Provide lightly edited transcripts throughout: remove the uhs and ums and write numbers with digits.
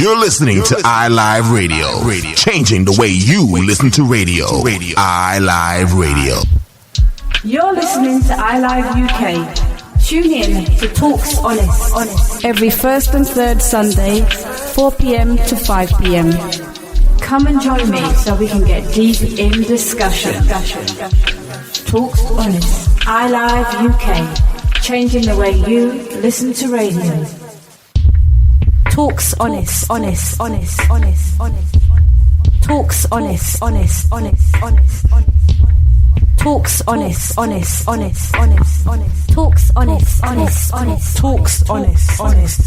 You're listening to iLive Radio, changing the way you listen to radio. iLive Radio. You're listening to iLiveUK. Tune in to Talks Honest every first and third Sunday, 4 p.m. to 5 p.m. Come and join me so we can get deep in discussion. Talks Honest, iLiveUK, changing the way you listen to radio. Talks Honest. Talks Honest. Talks Honest. Talks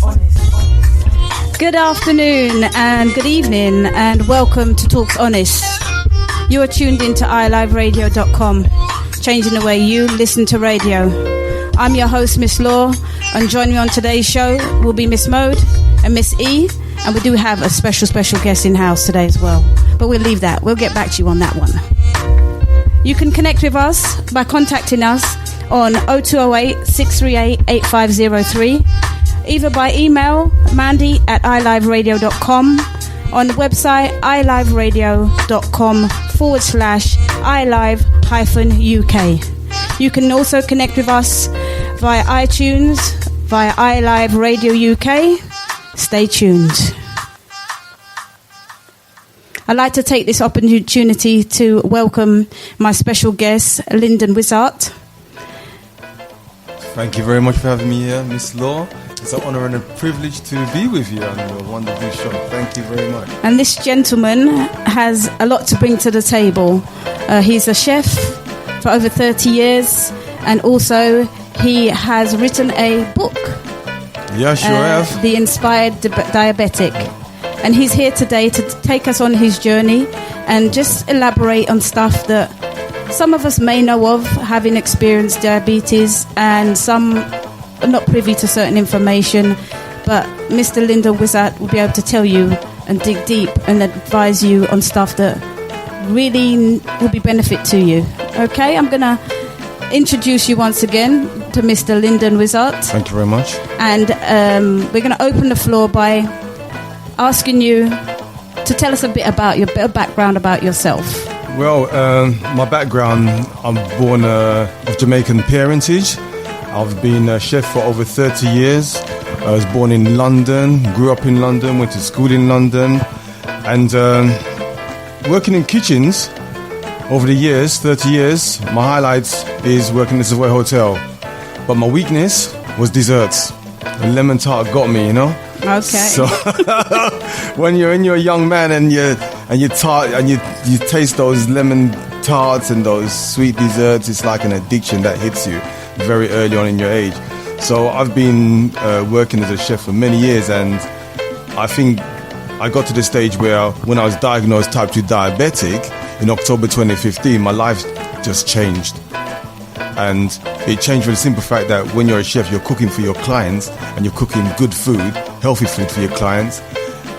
Honest. Good afternoon and good evening and welcome to Talks Honest. You are tuned into iLiveUK.com, changing the way you listen to radio. I'm your host, Miss Law, and joining me on today's show will be Miss Mode and Miss E, and we do have a special guest in house today as well. But we'll leave that. We'll get back to you on that one. You can connect with us by contacting us on 0208 638 8503, either by email, mandy@iliveradio.com, on the website iliveradio.com/ilive-UK. You can also connect with us via iTunes, via iLive Radio UK. Stay tuned. I'd like to take this opportunity to welcome my special guest, Lyndon Wissart. Thank you very much for having me here, Miss Law. It's an honor and a privilege to be with you on your wonderful show. Thank you very much. And this gentleman has a lot to bring to the table. He's a chef for over 30 years, and also he has written a book. Yeah, sure have. The Inspired Diabetic. And he's here today to take us on his journey and just elaborate on stuff that some of us may know of, having experienced diabetes, and some are not privy to certain information. But Mr. Lyndon Wissart will be able to tell you and dig deep and advise you on stuff that really will be benefit to you. Okay, I'm going to introduce you once again to Mr. Lyndon Wissart. Thank you very much. And we're going to open the floor by asking you to tell us a bit about your background about yourself. Well, my background, I'm born of Jamaican parentage. I've been a chef for over 30 years. I was born in London, grew up in London, went to school in London, and working in kitchens over the years, 30 years, my highlights is working in the Savoy Hotel. But my weakness was desserts. The lemon tart got me, you know? Okay. So when you're a young man and you taste those lemon tarts and those sweet desserts, it's like an addiction that hits you very early on in your age. So I've been working as a chef for many years, and I think I got to the stage where when I was diagnosed type 2 diabetic in October 2015, my life just changed. And it changed for the simple fact that when you're a chef, you're cooking for your clients and you're cooking good food, healthy food for your clients.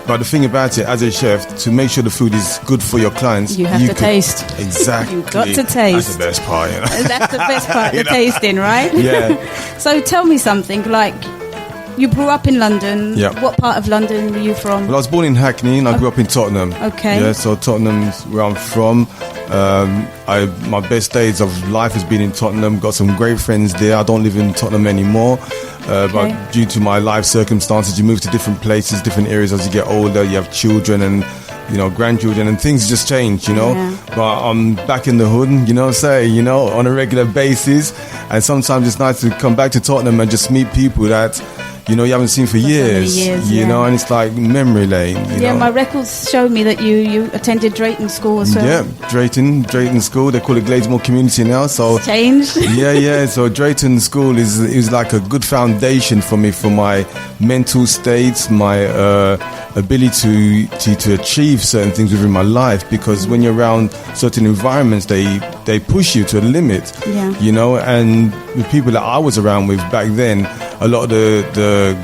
But the thing about it, as a chef, to make sure the food is good for your clients, you have to taste. Exactly. You've got to taste. That's the best part, you know. That's the best part, the tasting, right? Yeah. So tell me something, like, you grew up in London. Yeah. What part of London were you from? Well, I was born in Hackney and I grew up in Tottenham. Okay. Yeah, so Tottenham's where I'm from. My best days of life has been in Tottenham. Got some great friends there. I don't live in Tottenham anymore. But due to my life circumstances, you move to different places, different areas as you get older. You have children and, you know, grandchildren, and things just change, you know. Yeah. But I'm back in the hood, you know, on a regular basis. And sometimes it's nice to come back to Tottenham and just meet people that, you know, you haven't seen for years, you know, and it's like memory lane. You know? My records show me that you attended Drayton School as well. Yeah, Drayton School. They call it Gladesmore Community now. So it's changed. Yeah. So Drayton School is like a good foundation for me, for my mental states, my ability to achieve certain things within my life. Because when you're around certain environments, they push you to a limit. Yeah. You know, and the people that I was around with back then, a lot of the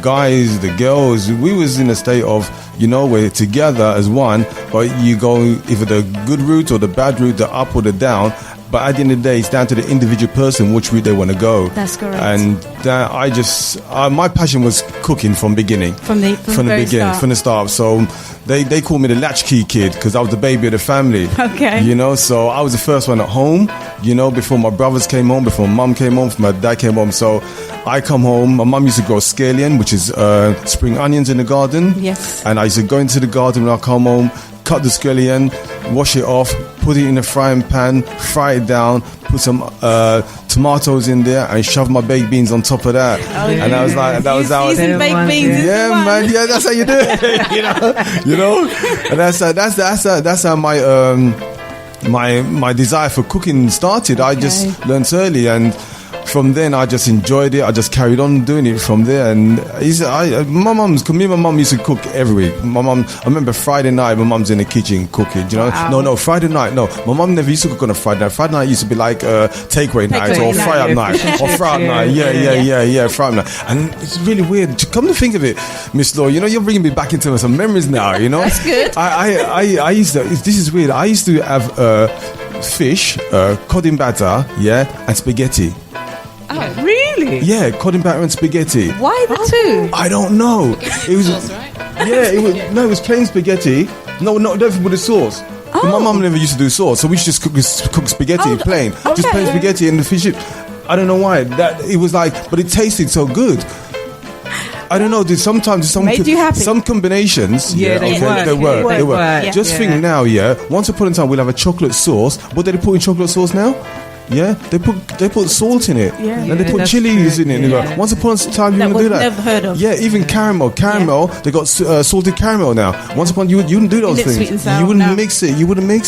guys, the girls, we was in a state of, you know, we're together as one, but you go either the good route or the bad route, the up or the down, But at the end of the day, it's down to the individual person which route they want to go. That's correct. And I just my passion was cooking from beginning. From the beginning, from the start. So they call me the latchkey kid because I was the baby of the family. Okay. You know, so I was the first one at home. You know, before my brothers came home, before mum came home, before my dad came home. So I come home. My mum used to grow scallion, which is spring onions in the garden. Yes. And I used to go into the garden when I come home, cut the scallion, wash it off, put it in a frying pan, fry it down, put some tomatoes in there, and shove my baked beans on top of that. Oh, and I was like, that was how. Seasoned baked beans. Yeah, man. Yeah, that's how you do it. you know. And that's how my desire for cooking started. I just learned early, and from then I just enjoyed it. I just carried on doing it from there. And my mum used to cook every week. My mum, I remember Friday night, my mum's in the kitchen cooking. You know, no, Friday night, no. My mum never used to cook on a Friday night. Friday night used to be like takeaway night or fry-up night or fry-up night. Yeah, fry-up night. And it's really weird. Come to think of it, Miss Law, you know, you're bringing me back into some memories now. You know, that's good. I used to. This is weird. I used to have fish, cod in batter, and spaghetti. Oh, really? Yeah, cod in batter and spaghetti. Why the two? I don't know. It was sauce, right? Yeah, it was plain spaghetti. No, don't put the sauce. Oh. My mum never used to do sauce, so we should just cook spaghetti plain. Okay. Just plain spaghetti and the fish. I don't know why. It was like, but it tasted so good. I don't know. Sometimes some combinations. Yeah, they work. Yeah. Just think now. Once upon a time, we'll have a chocolate sauce. What do they put in chocolate sauce now? Yeah, they put salt in it, and they put chilies in it. Yeah. Once upon a time, you wouldn't do that. Never heard of. Yeah, even caramel. They got salted caramel now. Once upon you wouldn't do those things. Sweet and sour, you wouldn't mix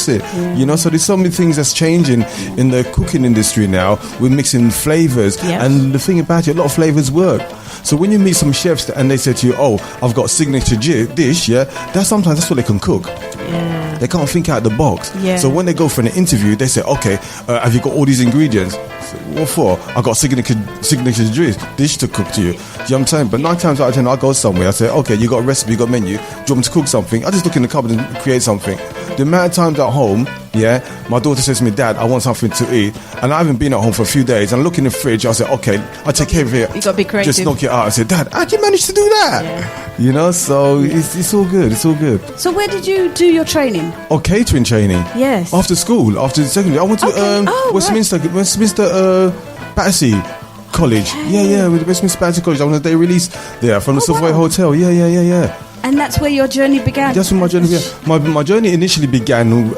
it. Yeah. You know, so there's so many things that's changing in the cooking industry now. We're mixing flavors, and the thing about it, a lot of flavors work. So when you meet some chefs and they say to you, "Oh, I've got a signature dish," that's what they can cook. Yeah. They can't think out the box. Yeah. So when they go for an interview, they say, "Okay, have you got all these ingredients?" So, what for? I got signature dish to cook to you. Do you know what I'm saying? But 9 times out of 10, I go somewhere. I say, "Okay, you got a recipe, you got a menu. Do you want me to cook something?" I just look in the cupboard and create something. The amount of times at home, my daughter says to me, "Dad, I want something to eat," and I haven't been at home for a few days. And I look in the fridge. I say, "Okay, I'll take care of it." You got to be creative. Just knock it out. I say, "Dad, how'd you manage to do that?" Yeah. You know, so it's all good. It's all good. So where did you do your training? Oh, catering training. Yes. After school, after secondary, I went to Westminster Battersea College. Yeah, with the Westminster Battersea College. I was on a day release there from the Savoy Hotel. Yeah. And that's where your journey began? That's when my journey began. My journey initially began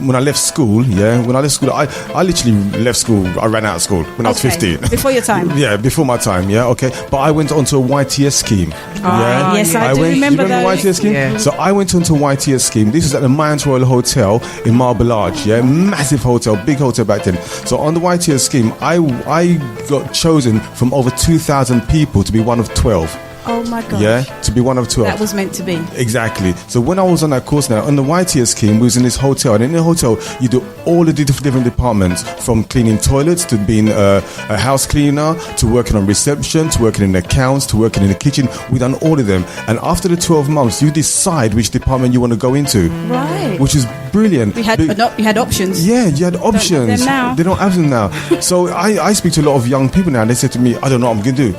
when I left school, When I left school, I literally left school. I ran out of school when I was 15. Before your time? Yeah, before my time, okay. But I went onto a YTS scheme. Yes, I do remember that. You remember YTS scheme? Yeah. So I went onto a YTS scheme. This was at the Mayans Royal Hotel in Marble Arch, Massive hotel, big hotel back then. So on the YTS scheme, I got chosen from over 2,000 people to be one of 12. Oh my gosh. Yeah, to be one of 12. That was meant to be. Exactly. So when I was on that course now, on the YTS scheme, we was in this hotel. And in the hotel, you do all the different departments, from cleaning toilets to being a house cleaner, to working on reception, to working in accounts, to working in the kitchen. We've done all of them. And after the 12 months, you decide which department you want to go into. Right. Which is brilliant. You had options. Yeah, you had options. They don't have them now. So I speak to a lot of young people now, and they say to me, "I don't know what I'm going to do.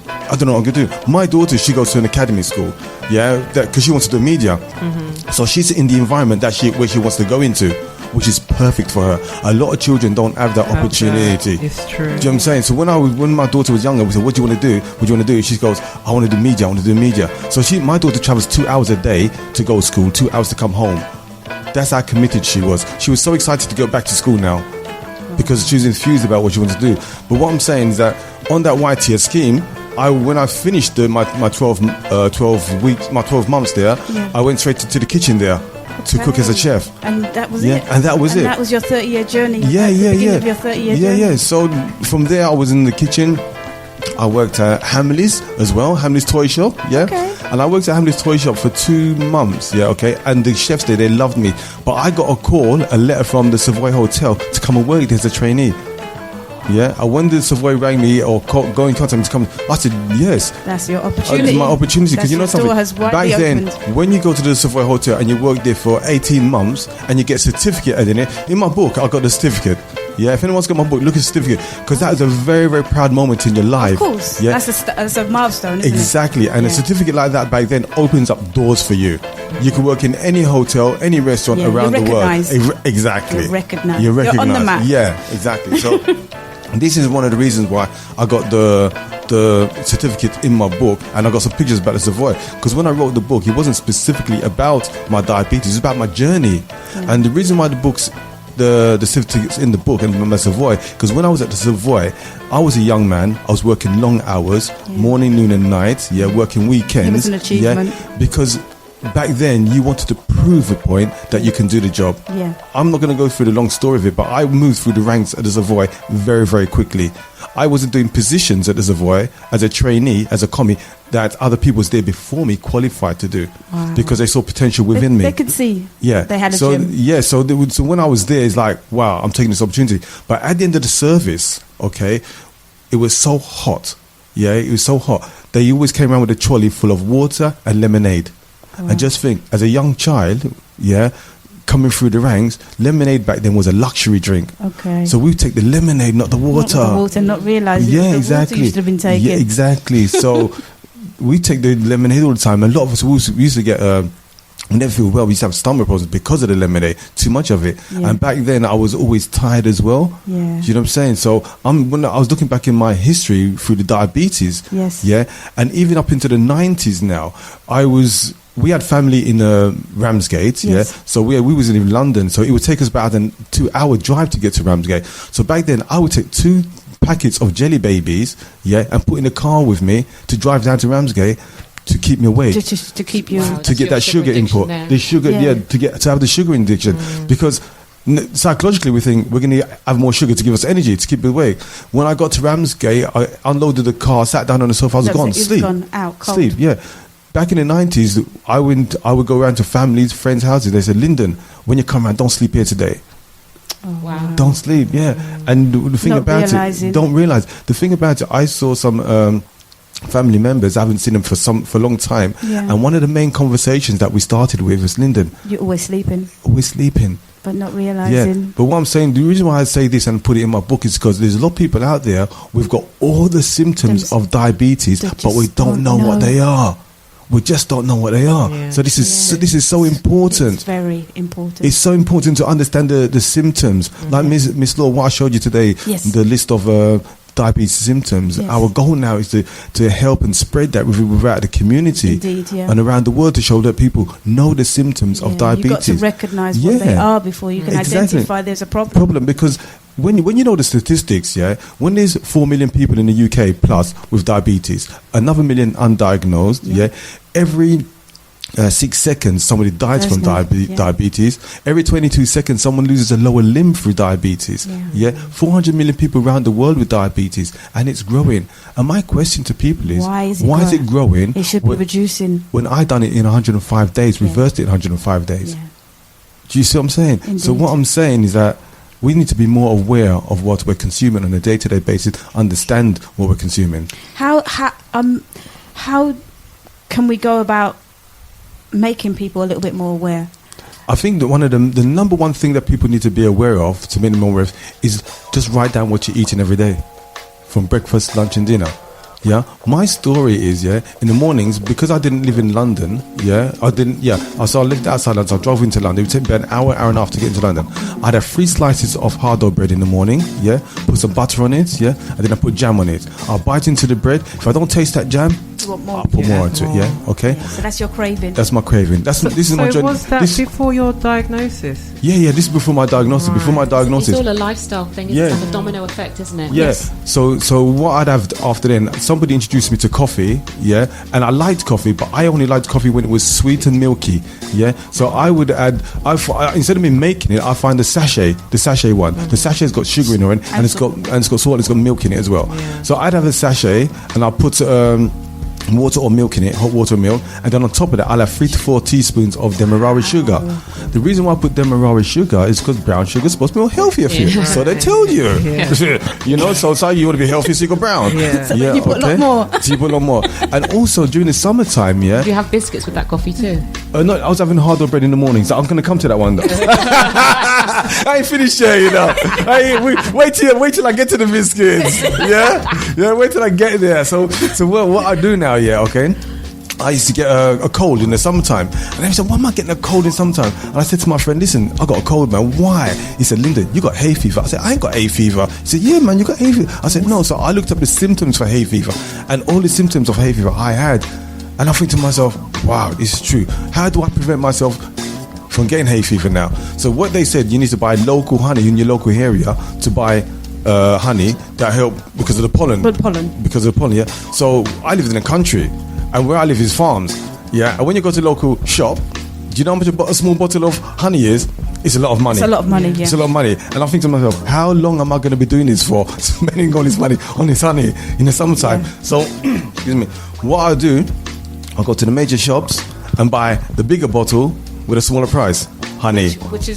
I don't know what I'm going to do." My daughter, she goes to an academy school, because she wants to do media. Mm-hmm. So she's in the environment where she wants to go into, which is perfect for her. A lot of children don't have that opportunity. It's true. Do you know what I'm saying? So when my daughter was younger, we said, "What do you want to do? What do you want to do?" She goes, "I want to do media. I want to do media." So my daughter travels 2 hours a day to go to school, 2 hours to come home. That's how committed she was. She was so excited to go back to school now, because she was enthused about what she wanted to do. But what I'm saying is that on that YTS scheme, when I finished my 12 months there, I went straight to the kitchen there to cook as a chef. And that was it. And that was it. That was your 30-year journey. Yeah. Of your 30-year journey. Yeah. So from there, I was in the kitchen. I worked at Hamley's as well, Hamley's Toy Shop. Okay. And I worked at Hamley's Toy Shop for 2 months. And the chefs there, they loved me. But I got a letter from the Savoy Hotel to come and work there as a trainee. And when the Savoy rang me or go in contact me to come, I said yes. That's your opportunity. It's my opportunity, because you know something. Back then, when you go to the Savoy Hotel and you work there for 18 months and you get a certificate in it, in my book I got the certificate. Yeah, if anyone's got my book, look at the certificate, because that is a very, very proud moment in your life. Of course. Yeah, That's a milestone, isn't exactly. it? And a certificate like that back then opens up doors for you. You can work in any hotel, any restaurant around the world. Exactly. You're recognised. You're You're on the map. Yeah, exactly. So this is one of the reasons why I got the certificate in my book, and I got some pictures about the Savoy, because when I wrote the book, it wasn't specifically about my diabetes, it was about my journey. And the reason why the certificates in the book and my Savoy, because when I was at the Savoy, I was a young man. I was working long hours, morning, noon and night, working weekends. It was an achievement. Because back then you wanted to prove a point that you can do the job. I'm not going to go through the long story of it, but I moved through the ranks at the Savoy very, very quickly. I wasn't doing positions at the Savoy as a trainee, as a commie, that other people was there before me qualified to do, because they saw potential within me. They could see. Yeah, they had a so gym. yeah, so when I was there, it's like, wow, I'm taking this opportunity. But at the end of the service, okay, it was so hot. Yeah, it was so hot. They always came around with a trolley full of water and lemonade. And just think, as a young child, coming through the ranks, lemonade back then was a luxury drink. Okay. So we take the lemonade, not the water. Not the water, not realising the water used to have been taken. Yeah, exactly. So we take the lemonade all the time. A lot of us we used to get, we never feel well. We used to have stomach problems because of the lemonade, too much of it. And back then I was always tired as well. Do you know what I'm saying? So when I was looking back in my history through the diabetes, and even up into the 90s now, we had family in Ramsgate, so we was in London, so it would take us about a 2-hour drive to get to Ramsgate. So back then I would take 2 packets of Jelly Babies, and put in a car with me to drive down to Ramsgate to keep me awake, just to keep you to get that sugar input, the sugar, to have the sugar addiction, because psychologically we think we're going to have more sugar to give us energy to keep me awake. When I got to Ramsgate, I unloaded the car, sat down on the sofa, I was gone, sleep. Back in the 90s, I would go around to families, friends' houses. They said, Lyndon, when you come around, don't sleep here today. Oh, wow. Don't sleep, And the thing about it, don't realise. The thing about it, I saw some family members, I haven't seen them for a long time. And one of the main conversations that we started with was, Lyndon, you're always sleeping. Always sleeping. But not realising. But what I'm saying, the reason why I say this and put it in my book is because there's a lot of people out there, we've got all the symptoms of diabetes, but we don't know what they are. We just don't know what they are. So this is so important. It's very important. It's so important to understand the symptoms. Like Miss Law, what I showed you today, the list of diabetes symptoms. Our goal now is to help and spread that throughout the community and around the world, to show that people know the symptoms of diabetes. You've got to recognise what they are before you can identify there's a problem. Because when you know the statistics, when there's 4 million people in the UK plus with diabetes, another million undiagnosed, every 6 seconds somebody dies from diabetes. Every 22 seconds someone loses a lower limb through diabetes. 400 million people around the world with diabetes, and it's growing. And my question to people is, why is it growing? It should be reducing. When I done it in 105 days, reversed it in 105 days. Do you see what I'm saying? Indeed. So what I'm saying is that we need to be more aware of what we're consuming on a day-to-day basis, understand what we're consuming. How can we go about making people a little bit more aware? I think that one of the number one thing that people need to be aware of, to make them aware of, is just write down what you're eating every day, from breakfast, lunch and dinner. My story is, in the mornings, because I didn't live in London, so I lived outside London, so I drove into London. It would take me about an hour and a half to get into London. I'd have 3 slices of hard dough bread in the morning, put some butter on it, and then I put jam on it. I'll bite into the bread. If I don't taste that jam, I'll put more into it, okay? So that's your craving. That's my craving. This is my journey. Was that before your diagnosis? This is before my diagnosis. Right. Before my diagnosis. It's all a lifestyle thing. It's like a domino effect, isn't it? Yes. So what I'd have after then, somebody introduced me to coffee, and I liked coffee, but I only liked coffee when it was sweet and milky, So I would add, instead of me making it, I find the sachet one. The sachet's got sugar in it, and it's got salt, it's got milk in it as well. So I'd have a sachet, and I'll put water or milk in it, hot water or milk, and then on top of that I'll have 3 to 4 teaspoons of demerara sugar. The reason why I put demerara sugar is because brown sugar is supposed to be more healthier for you. So they tell you. You know, so you want to be healthy, so you go brown. So you put a lot more. So you put a lot more. And also during the summertime, Do you have biscuits with that coffee too? No, I was having hard bread in the morning, so I'm going to come to that one though. I ain't finished yet, you know. Wait till I get to the biscuits. Yeah, wait till I get there. So what I do now, okay, I used to get a cold in the summertime, and they said, why am I getting a cold in summertime? And I said to my friend, listen, I got a cold, man. Why? He said, Lyndon, you got hay fever. I said, I ain't got hay fever. He said, yeah, man, you got hay fever. I said, no. So I looked up the symptoms for hay fever, and all the symptoms of hay fever I had, and I think to myself, wow, it's true. How do I prevent myself from getting hay fever now? So what they said, you need to buy local honey in your local area, to buy honey that help because of the pollen. Because of the pollen, yeah. So I live in the country, and where I live is farms, yeah. And when you go to the local shop, do you know how much a small bottle of honey is? It's a lot of money. It's a lot of money, yeah. It's a lot of money. And I think to myself, how long am I going to be doing this for? Spending all this money on this honey in the summertime. Yeah. So, excuse me, what I do, I'll go to the major shops and buy the bigger bottle with a smaller price. Honey. Which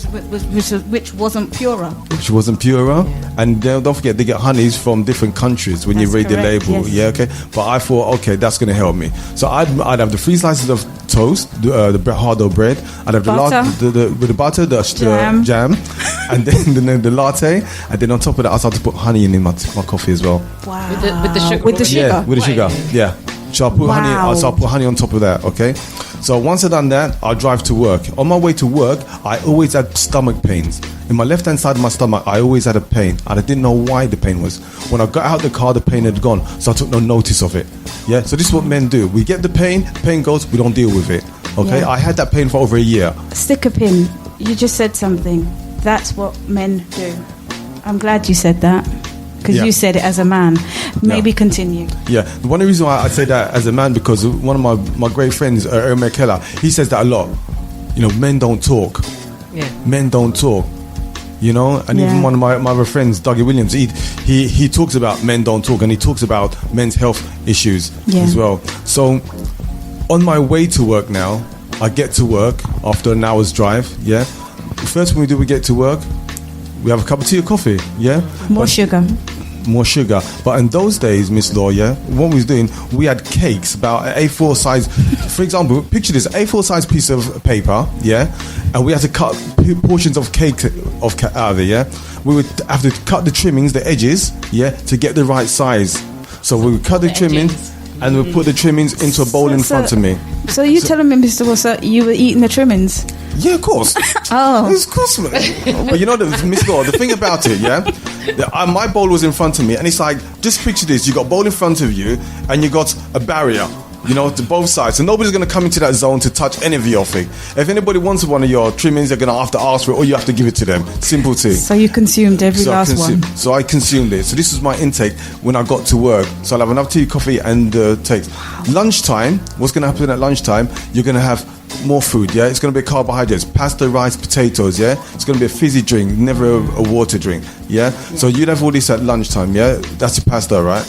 wasn't purer. Which wasn't purer. Yeah. And don't forget, they get honeys from different countries when you read the label. Yes. Yeah, okay. But I thought, okay, that's going to help me. So I'd have the 3 slices of toast, the hard bread. I'd have the butter, the jam, and then the latte. And then on top of that, I started to put honey in my coffee as well. Wow. With the sugar. With the sugar. Yeah, with the sugar. Yeah. So I'll put honey on top of that, okay? So once I've done that, I'll drive to work. On my way to work, I always had stomach pains. In my left-hand side of my stomach, I always had a pain. And I didn't know why the pain was. When I got out of the car, the pain had gone. So I took no notice of it. Yeah, so this is what men do. We get the pain goes, we don't deal with it. Okay, yeah. I had that pain for over a year. Stick a pin. You just said something. That's what men do. I'm glad you said that. Because you said it as a man. Maybe continue. Yeah, one of the reasons why I say that as a man, because one of my great friends, Erma Keller, he says that a lot. You know, men don't talk. Yeah. Men don't talk. You know, and even one of my other friends, Dougie Williams, he talks about men don't talk, and he talks about men's health issues as well. So, on my way to work now, I get to work after an hour's drive. Yeah, the first thing we do, we get to work. We have a cup of tea or coffee, More sugar. But in those days, Miss Law, what we was doing, we had cakes about an A4 size. For example, picture this, A4 size piece of paper, and we had to cut portions of cake out of it, We would have to cut the trimmings, the edges, to get the right size. So we would cut the trimmings, and we put the trimmings into a bowl in front of me. So you telling me, Mr. Wissart, you were eating the trimmings? Yeah, of course. Of course, man. But you know, Miss Law, the thing about it, my bowl was in front of me, and it's like, just picture this: you got a bowl in front of you, and you got a barrier, to both sides. So nobody's going to come into that zone to touch any of your thing. If anybody wants one of your trimmings, they're going to have to ask for it, or you have to give it to them. Simple thing. So you consumed every last one. So I consumed it. So this is my intake when I got to work. So I'll have enough tea, coffee, and takes. Lunchtime, what's going to happen at lunchtime? You're going to have more food, It's going to be carbohydrates, pasta, rice, potatoes, It's going to be a fizzy drink, never a water drink, So you'd have all this at lunchtime, That's your pasta, right?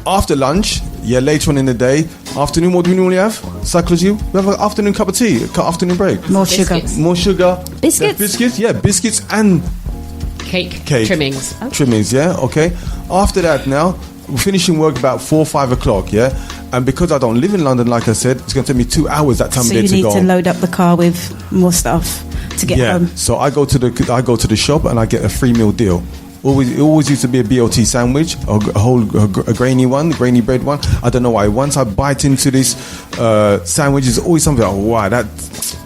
After lunch, later on in the day, afternoon, what do we normally have? Psychology, we have an afternoon cup of tea, afternoon break. More sugar. Biscuits? Biscuits and cake. Trimmings. Okay. Trimmings, okay. After that now, we're finishing work about 4 or 5 o'clock, And because I don't live in London, like I said, it's going to take me 2 hours that time of day to go. So you need to load up the car with more stuff to get home. So I go to the shop and I get a free meal deal. It always used to be a BLT sandwich, a grainy bread one. I don't know why. Once I bite into this sandwich, it's always something like, wow,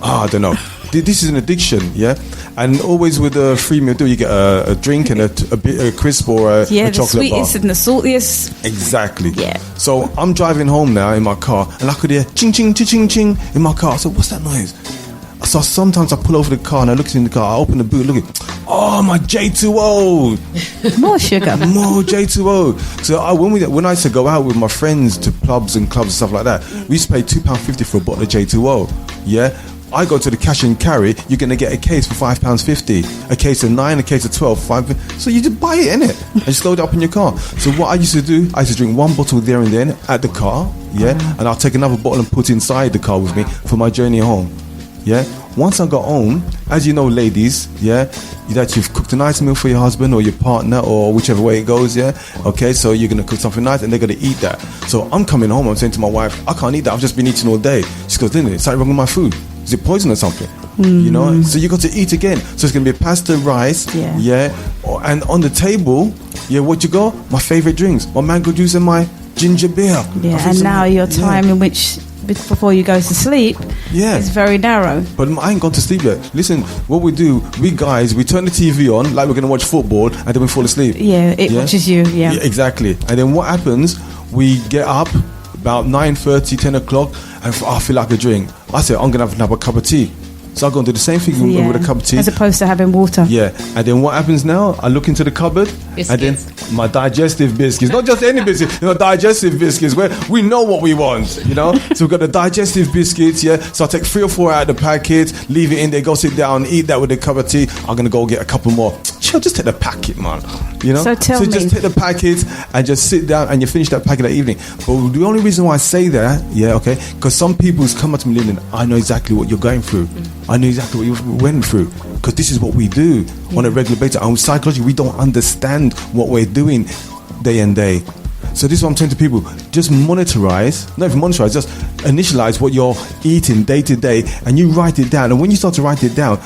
I don't know. This is an addiction, And always with a free meal deal, you get a drink and a crisp or a chocolate bar. The sweetest and the saltiest. Exactly. Yeah. So I'm driving home now in my car, and I could hear ching, ching, ching, ching, ching in my car. So what's that noise? So sometimes I pull over the car and I look in the car, I open the boot, look at, my J2O. More sugar. More J2O. So when I used to go out with my friends to pubs and clubs and stuff like that, we used to pay £2.50 for a bottle of J2O. I go to the cash and carry, you're going to get a case for £5.50, a case of 9, a case of 12, 5. So you just buy it, innit? And just load it up in your car. So what I used to do, I used to drink one bottle there and then at the car, and I'll take another bottle and put it inside the car with me for my journey home. Once I got home, as you know, ladies, that you've cooked a nice meal for your husband or your partner or whichever way it goes, okay, so you're going to cook something nice and they're going to eat that. So I'm coming home, I'm saying to my wife, I can't eat that, I've just been eating all day. She goes, Lyndon, it's something wrong with my food. Is it poison or something? You know, so you got to eat again. So it's going to be pasta, rice, and on the table, what you got? My favourite drinks, my mango juice and my ginger beer. And now your time in which before you go to sleep is very narrow. But I ain't gone to sleep yet. Listen, what we do, we guys, we turn the TV on like we're going to watch football and then we fall asleep. It watches you, exactly. And then what happens, we get up about 9:30, 10 o'clock and I feel like a drink. I say, I'm going to have a cup of tea. So I go and do the same thing with a cup of tea. As opposed to having water. And then what happens now? I look into the cupboard and then my digestive biscuits, not just any biscuits, digestive biscuits where we know what we want, So we've got the digestive biscuits, So I take 3 or 4 out of the packet, leave it in there, go sit down, eat that with a cup of tea. I'm going to go get a couple more. Chill, just take the packet, man. So tell me. Just take the packet and just sit down and you finish that packet that evening. But the only reason why I say that, because some people's come up to me, Lyndon, I know exactly what you're going through. I know exactly what you went through because this is what we do on a regular basis. And psychologically, we don't understand what we're doing day and day. So this is what I'm saying to people. Just not even monitorize, just initialize what you're eating day to day and you write it down. And when you start to write it down,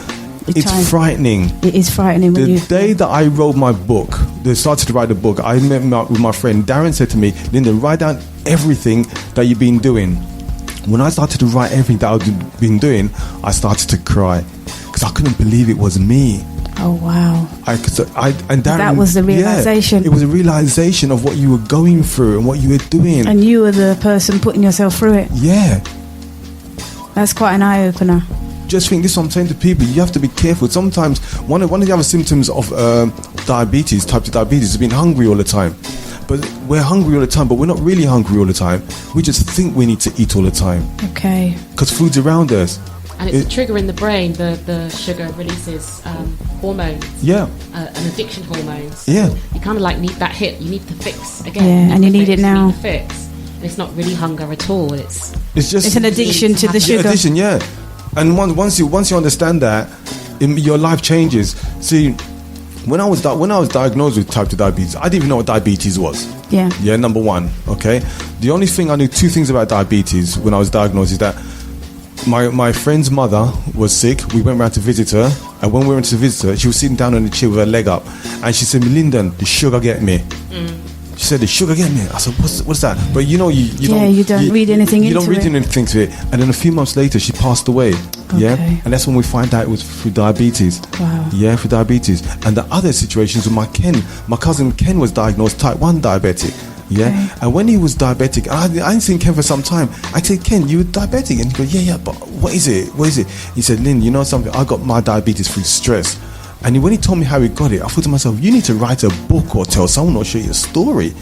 it's frightening. It is frightening. The day that I wrote my book, started to write the book, I met with my friend Darren. Said to me, Lyndon, write down everything that you've been doing. When I started to write everything that I've been doing, I started to cry because I couldn't believe it was me. Oh wow! And Darren, that was the realization. It was a realization of what you were going through and what you were doing. And you were the person putting yourself through it. Yeah. That's quite an eye opener. Just think, this is what I'm saying to people. You have to be careful. Sometimes one of the other symptoms of diabetes, type 2 diabetes, is being hungry all the time. But we're hungry all the time, but we're not really hungry all the time. We just think we need to eat all the time. Okay. Because food's around us. And it's a trigger in the brain. The sugar releases hormones. An addiction hormones. Yeah. You kind of like need that hit. You need the fix again. Yeah, and you need it now. You need the fix. And it's not really hunger at all. It's an addiction to the sugar. Addiction, And once you understand that, your life changes. See, when I was diagnosed with type 2 diabetes, I didn't even know what diabetes was. Number one. Okay, the only thing I knew, 2 things about diabetes when I was diagnosed is that my friend's mother was sick. We went round to visit her, and when we went to visit her, she was sitting down on the chair with her leg up, and she said, Lyndon, the sugar get me. She said, the sugar get me. I said, what's that? But you don't read anything into it. You don't read anything to it. And then a few months later, she passed away. Okay. And that's when we find out it was through diabetes. Wow. Through diabetes. And the other situations with my cousin Ken was diagnosed type 1 diabetic. Okay. And when he was diabetic, I hadn't seen Ken for some time. I said, Ken, you were diabetic? And he goes, but what is it? He said, Lynn, you know something? I got my diabetes through stress. And when he told me how he got it, I thought to myself, you need to write a book or tell someone or share your story. You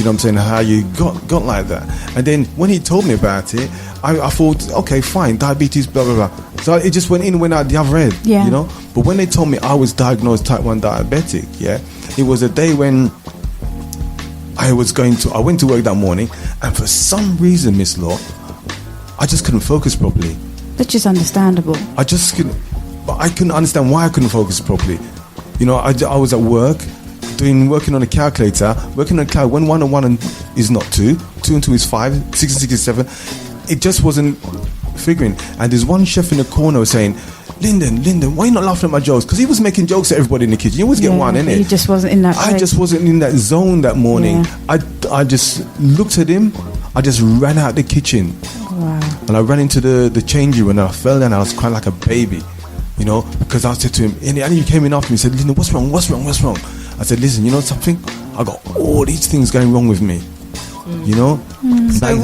know what I'm saying? How you got like that. And then when he told me about it, I thought, okay, fine, diabetes, blah, blah, blah. So it just went in and went out the other end, you know? But when they told me I was diagnosed type 1 diabetic, it was a day when I went to work that morning, and for some reason, Miss Law, I just couldn't focus properly. Which is understandable. But I couldn't understand why I couldn't focus properly. You know, I was at work, working on a calculator, working on a cloud. When 1 and 1 is not 2, 2 and 2 is 5, 6 and 6 is 7. It just wasn't figuring. And there's one chef in the corner saying, Lyndon, why are you not laughing at my jokes? Because he was making jokes at everybody in the kitchen. You always get one, innit? He just wasn't in that place. I just wasn't in that zone that morning. I just looked at him. I just ran out the kitchen. Wow. And I ran into the changing room and I fell down and I was crying like a baby. You know, because I said to him, and he came in after me and said, Lyndon, what's wrong? I said, listen, you know something? I got all these things going wrong with me. You know. So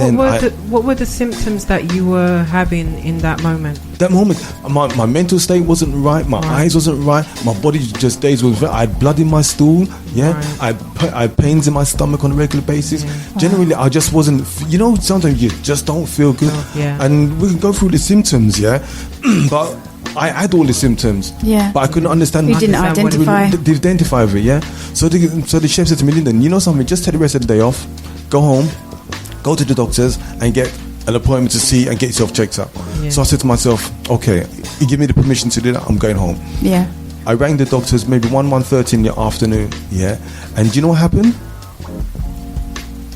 what were the symptoms that you were having in that moment? That moment, my mental state wasn't right. My eyes wasn't right. My body just days was. I had blood in my stool. Yeah, I had pains in my stomach on a regular basis. Generally, I just wasn't. You know, sometimes you just don't feel good. And we can go through the symptoms. Yeah, but I had all the symptoms. Yeah, but I couldn't understand. You didn't identify. Identify with it. Yeah. So the chef said to me, Lyndon, you know something? Just take the rest of the day off. Go home. Go to the doctors and get an appointment to see and get yourself checked up. So I said to myself, okay, you give me the permission to do that, I'm going home. Yeah. I rang the doctors maybe 1:30 in the afternoon. Yeah. And do you know what happened?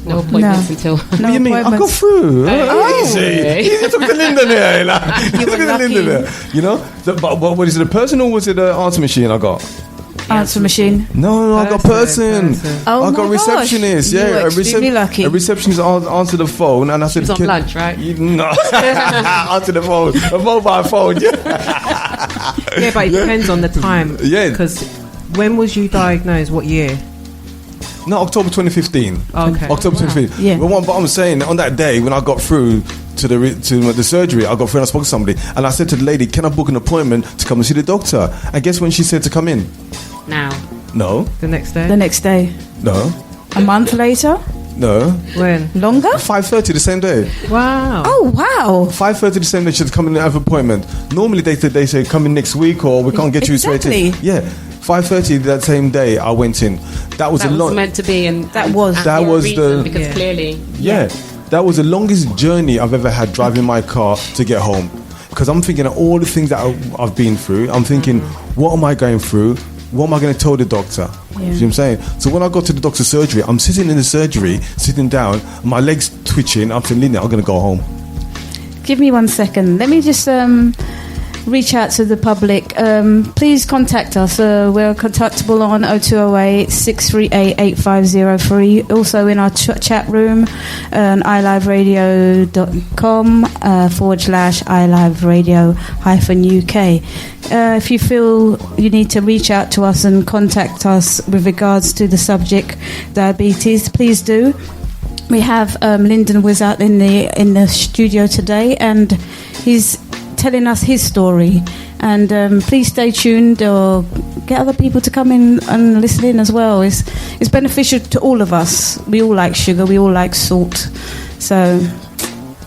No appointments until. What do you mean? I got through. Easy took the Lyndon there. You know? But what is it, a person or was it an answer machine I got? Answer machine. No, I got person. Oh, I got receptionist. Gosh. Yeah, lucky. A receptionist answered the phone, and I said, "She was on lunch, right?" No, answer the phone, a mobile phone. Yeah, but it depends on the time. Yeah, because when was you diagnosed? What year? No, October 2015. Okay, October 2015. Yeah. But I'm saying, on that day when I got through to the surgery, I got through and I spoke to somebody, and I said to the lady, "Can I book an appointment to come and see the doctor?" And guess when she said to come in? Now. No. The next day? The next day. No. A month later? No. When? Longer? 5:30 the same day. Wow. Oh, wow. 5:30 the same day, she had to come in and have an appointment. Normally they say come in next week or we can't get you straight in. Yeah. 5:30 that same day I went in. That was meant to be, and that was reason, because clearly. Yeah. That was the longest journey I've ever had driving my car to get home. Because I'm thinking of all the things that I've been through. I'm thinking, what am I going through? What am I going to tell the doctor? You know what I'm saying? So when I got to the doctor's surgery, I'm sitting in the surgery, sitting down, my legs twitching. I'm saying, Lyndon, I'm going to go home. Give me 1 second. Let me just reach out to the public. Please contact us. We're contactable on 0208 638 8503. Also in our chat room on iLiveRadio.com /iLiveRadio-UK. If you feel you need to reach out to us and contact us with regards to the subject diabetes, please do. We have Lyndon Wissart in the studio today, and he's telling us his story. And please stay tuned or get other people to come in and listen in as well. It's beneficial to all of us. We all like sugar, we all like salt. So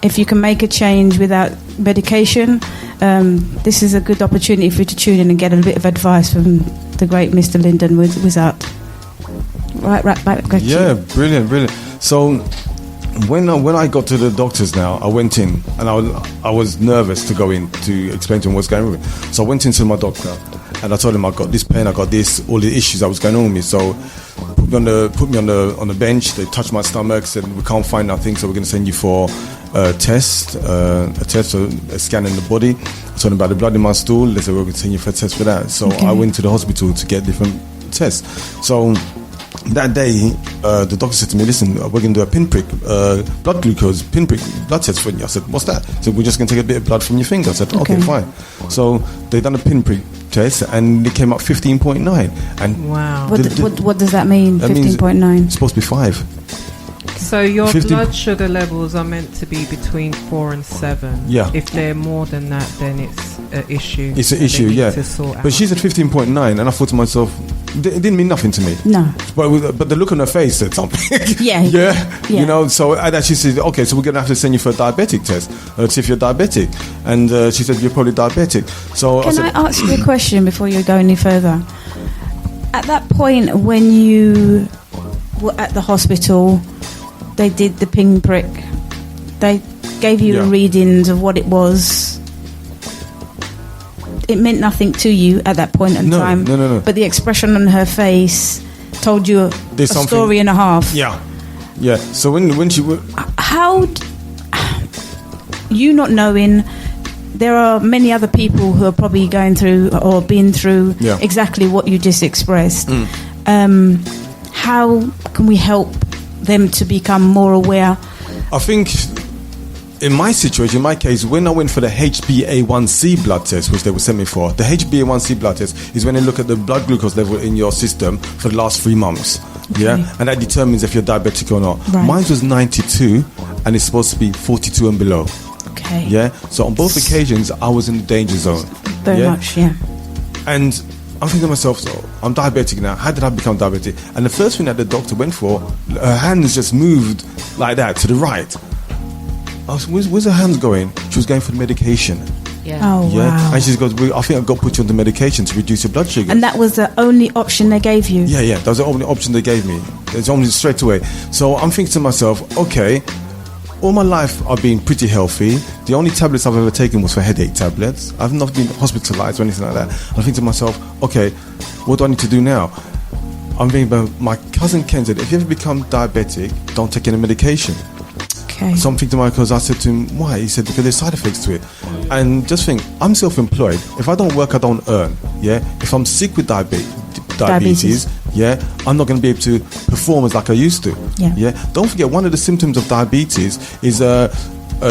if you can make a change without medication, this is a good opportunity for you to tune in and get a bit of advice from the great Mr. Lyndon Wissart. Right, back. Yeah, brilliant. So when I got to the doctors now, I went in and I was nervous to go in to explain to him what's going on with me. So I went into my doctor and I told him I got this pain, I got this, all the issues that was going on with me. So put me on the bench. They touched my stomach, said we can't find nothing, so we're going to send you for a test, a scan in the body. I told them about the blood in my stool. They said we're going to send you for a test for that. So I went to the hospital to get different tests. So that day, the doctor said to me, "Listen, we're going to do a pinprick, blood glucose pinprick blood test for you." I said, "What's that?" He said, "We're just going to take a bit of blood from your finger." I said, "Okay, fine." So they done a pinprick test, and it came up 15.9. And wow, what does that mean? 15.9. It's supposed to be 5. So your blood sugar levels are meant to be between 4 and 7. Yeah. If they're more than that, then it's an issue. It's an issue, yeah. But she said 15.9, and I thought to myself, it didn't mean nothing to me. No. But the look on her face said something. Yeah. You know, so she said, okay, so we're going to have to send you for a diabetic test to see if you're diabetic. And she said, you're probably diabetic. So I ask you a question before you go any further? At that point when you were at the hospital, they did the pinprick. They gave you readings of what it was. It meant nothing to you at that point in time. No. But the expression on her face told you a story and a half. Yeah. So when she... How... You not knowing... There are many other people who are probably going through or been through exactly what you just expressed. How can we help them to become more aware? I think in my situation, in my case, when I went for the HbA1c blood test, which they would send me for, the HbA1c blood test is when they look at the blood glucose level in your system for the last 3 months. Yeah, and that determines if you're diabetic or not. Right. Mine was 92, and it's supposed to be 42 and below. Okay. Yeah, so on both occasions, I was in the danger zone. Very much, yeah. And I'm thinking to myself, so I'm diabetic now. How did I become diabetic? And the first thing that the doctor went for, her hands just moved like that to the right. I was, where's her hands going? She was going for the medication. Yeah. Oh, Yeah, wow. and she goes, I think I've got to put you on the medication to reduce your blood sugar. And that was the only option they gave you? Yeah, that was the only option they gave me. It's only straight away. So I'm thinking to myself, okay, all my life I've been pretty healthy. The only tablets I've ever taken was for headache tablets. I've not been hospitalized or anything like that. I'm thinking to myself, okay, what do I need to do now? I'm thinking about my cousin Ken said, if you ever become diabetic, don't take any medication. Okay. So I'm thinking to myself, because I said to him, why? He said, because there's side effects to it. And just think, I'm self-employed. If I don't work, I don't earn. Yeah. If I'm sick with diabetes, yeah, I'm not going to be able to perform as like I used to. Yeah. Don't forget, one of the symptoms of diabetes is a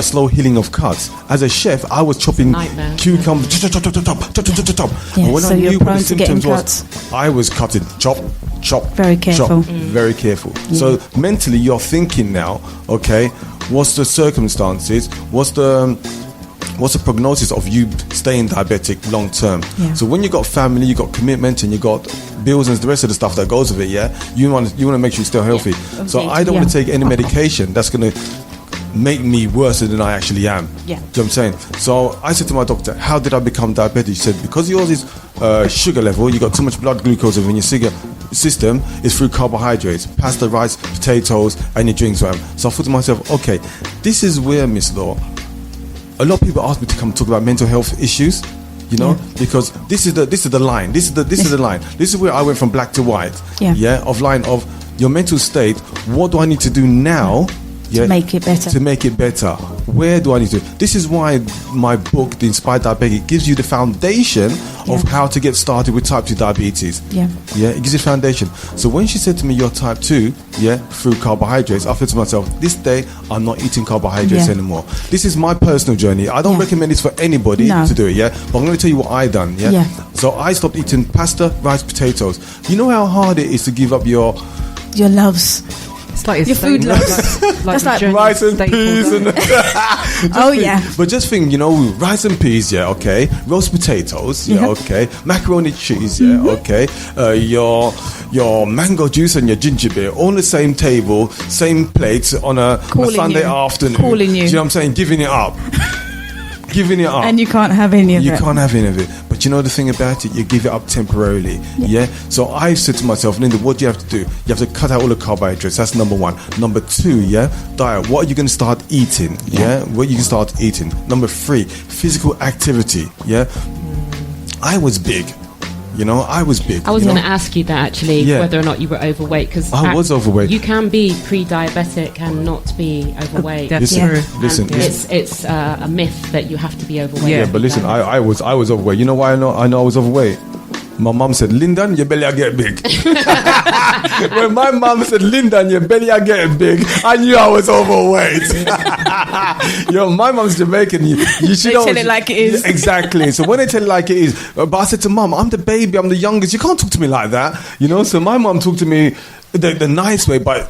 slow healing of cuts. As a chef, I was chopping cucumbers, chop. Yeah, And when so I you're knew what prone the to getting symptoms was, I was cutting, chop. Very careful. Very careful. So mentally, you're thinking now, okay, what's the circumstances? What's the prognosis of you staying diabetic long term? Yeah. So when you got family, you got commitment, and you got bills and the rest of the stuff that goes with it. Yeah, you want to make sure you're still healthy. Yeah. So I don't want to take any medication that's going to make me worse than I actually am. Yeah. Do you know what I'm saying? So I said to my doctor, how did I become diabetic? She said, because yours is sugar level, you got too much blood glucose in your system, is through carbohydrates, pasta, rice, potatoes, and your drinks. So I thought to myself, okay, this is where, Miss Law, a lot of people ask me to come talk about mental health issues, you know, because this is the line. This is the line. This is where I went from black to white. Of line of your mental state. What do I need to do now? To make it better. To make it better. Where do I need to? This is why my book, The Inspired Diabetic, gives you the foundation of how to get started with type 2 diabetes. Yeah. It gives you the foundation. So when she said to me, you're type 2, through carbohydrates, I thought to myself, this day, I'm not eating carbohydrates anymore. This is my personal journey. I don't recommend this for anybody to do it, But I'm going to tell you what I done, So I stopped eating pasta, rice, potatoes. You know how hard it is to give up your loves. It's like your food loves. That's like rice and peas. But just think, rice and peas, roast potatoes, okay, macaroni cheese, okay, your mango juice and your ginger beer, all on the same table, same plates on a Sunday afternoon. Calling you. Do you know what I'm saying? Giving it up. And you can't have any of it. You can't have any of it. But you know the thing about it, you give it up temporarily. So I said to myself, Linda, what do you have to do? You have to cut out all the carbohydrates. That's number one. Number two, diet. What are you going to start eating? What you can start eating. Number three, physical activity. I was big. I was big. I was going to ask you that actually, whether or not you were overweight, because I was overweight. You can be pre-diabetic and not be overweight. Listen. It's a myth that you have to be overweight. Yeah, but listen, I was overweight. You know why I know I was overweight? My mum said, Lyndon, your belly are getting big. When my mum said, Lyndon, your belly are getting big, I knew I was overweight. My mum's Jamaican. You should tell it like it is. Exactly. So when they tell it like it is, but I said to mum, I'm the baby, I'm the youngest. You can't talk to me like that. So my mum talked to me the nice way, but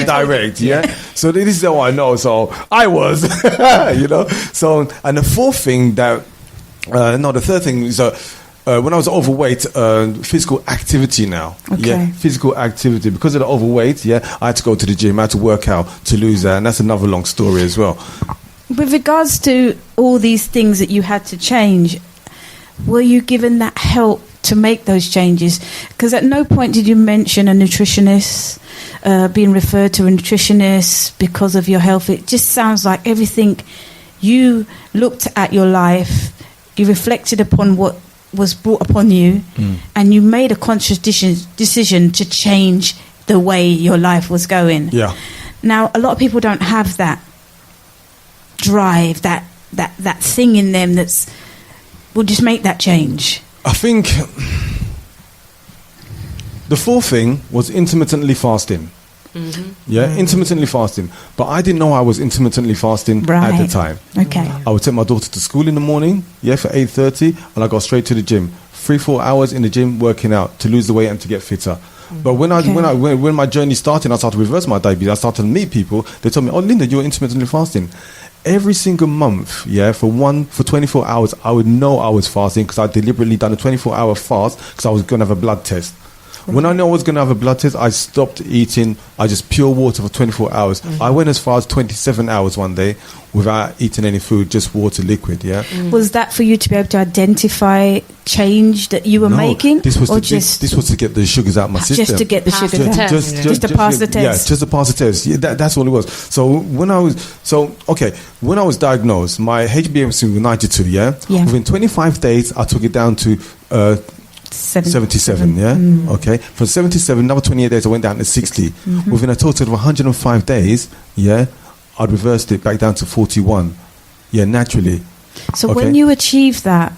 direct. So this is how I know. So I was, So, and the fourth thing that, the third thing is when I was overweight, physical activity now. Physical activity. Because of the overweight, I had to go to the gym, I had to work out to lose that, and that's another long story as well. With regards to all these things that you had to change, were you given that help to make those changes? Because at no point did you mention a nutritionist, being referred to a nutritionist because of your health. It just sounds like everything you looked at your life, you reflected upon what was brought upon you, and you made a conscious decision to change the way your life was going. Now, a lot of people don't have that drive, that thing in them will just make that change. I think the fourth thing was intermittently fasting. Intermittently fasting. But I didn't know I was intermittently fasting at the time. Okay. I would take my daughter to school in the morning, for 8:30, and I go straight to the gym. 3-4 hours in the gym working out to lose the weight and to get fitter. But when my journey started, I started to reverse my diabetes. I started to meet people. They told me, "Oh, Lyndon, you're intermittently fasting." Every single month, for 24 hours, I would know I was fasting because I deliberately done a 24-hour fast because I was going to have a blood test. When I knew I was going to have a blood test, I stopped eating. I just pure water for 24 hours. I went as far as 27 hours one day without eating any food, just water, liquid. Was that for you to be able to identify change that you were making? This was to get the sugars out of my system. Just to get the sugars out. Just to pass the test. Yeah, just to pass the test. Yeah, that's all it was. So when I was diagnosed, my HbA1c was 92. Within 25 days, I took it down to 77, okay. From 77, another 28 days, I went down to 60. Within a total of 105 days, I'd reversed it back down to 41. Naturally. So when you achieved that,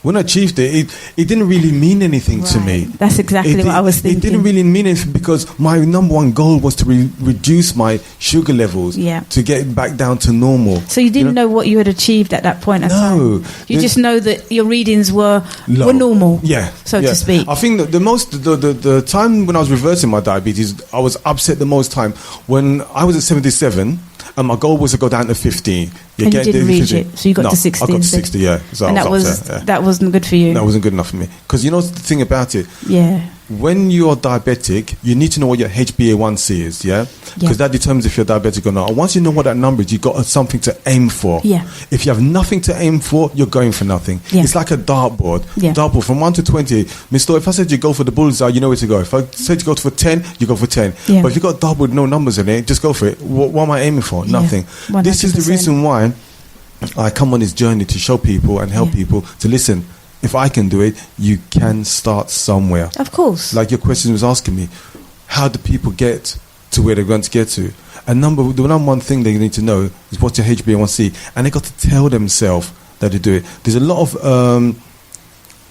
when I achieved it didn't really mean anything to me. That's exactly what I was thinking. It didn't really mean anything because my number one goal was to reduce my sugar levels to get back down to normal. So you didn't know what you had achieved at that point in time? You just know that your readings were normal, so to speak. I think that the time when I was reversing my diabetes, I was upset the most time when I was at 77 and my goal was to go down to 50. And you didn't reach it, so you got to 60. I got to 60, So and that wasn't good for you. That wasn't good enough for me. Because you know the thing about it? When you're diabetic, you need to know what your HbA1c is, Because that determines if you're diabetic or not. And once you know what that number is, you've got something to aim for. If you have nothing to aim for, you're going for nothing. It's like a dartboard. Dartboard from 1 to 20. Mr. If I said you go for the bullseye, you know where to go. If I said you go for 10, you go for 10. But if you've got a dartboard with no numbers in it, just go for it. What am I aiming for? Nothing. 100%. This is the reason why I come on this journey to show people and help people to listen. If I can do it, you can start somewhere. Of course. Like your question was asking me, how do people get to where they're going to get to? And the number one thing they need to know is what's your HbA1c, and they got to tell themselves that they do it. There's a lot of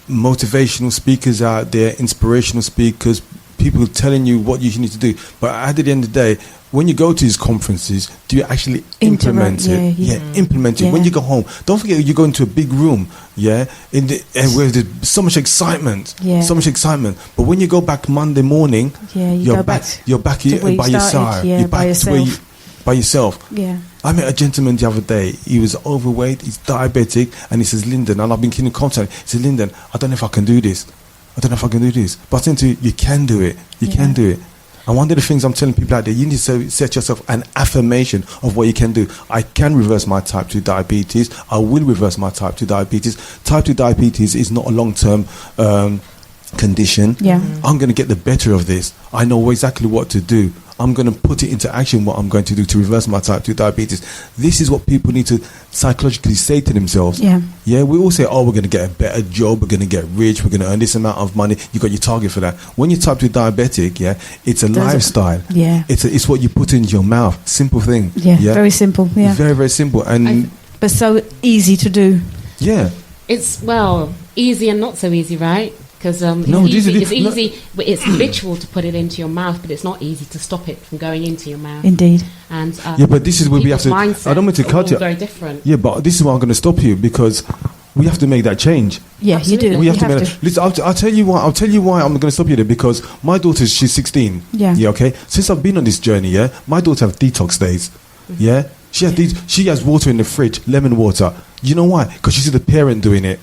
motivational speakers out there, inspirational speakers, people telling you what you need to do. But at the end of the day, when you go to these conferences, do you actually implement it? Implement it. When you go home, don't forget you go into a big room, where there's so much excitement, But when you go back Monday morning, you're back by yourself. You're back by yourself. I met a gentleman the other day. He was overweight, he's diabetic, and he says, "Lyndon," and I've been keeping contact. He says, "Lyndon, I don't know if I can do this. But I think you can do it. You can do it." And one of the things I'm telling people out there, you need to set yourself an affirmation of what you can do. I can reverse my type 2 diabetes. I will reverse my type 2 diabetes. Type 2 diabetes is not a long-term condition. I'm going to get the better of this. I know exactly what to do. I'm going to put it into action, what I'm going to do to reverse my type 2 diabetes. This is what people need to psychologically say to themselves. We all say, oh, we're going to get a better job, we're going to get rich, we're going to earn this amount of money. You got your target for that. When you're type 2 diabetic, it's a lifestyle. It's what you put into your mouth. Simple thing. Very simple. Very, very simple. But so easy to do. It's, easy and not so easy, right? Because it's habitual to put it into your mouth, but it's not easy to stop it from going into your mouth. Indeed. And but this is where we have to. I don't mean to cut you. Very different. But this is why I'm going to stop you, because we have to make that change. You do. We have to make that. Listen, I'll tell you why. I'm going to stop you there, because my daughter, she's 16. Okay. Since I've been on this journey, my daughter have detox days. She has water in the fridge, lemon water. You know why? Because she sees the parent doing it.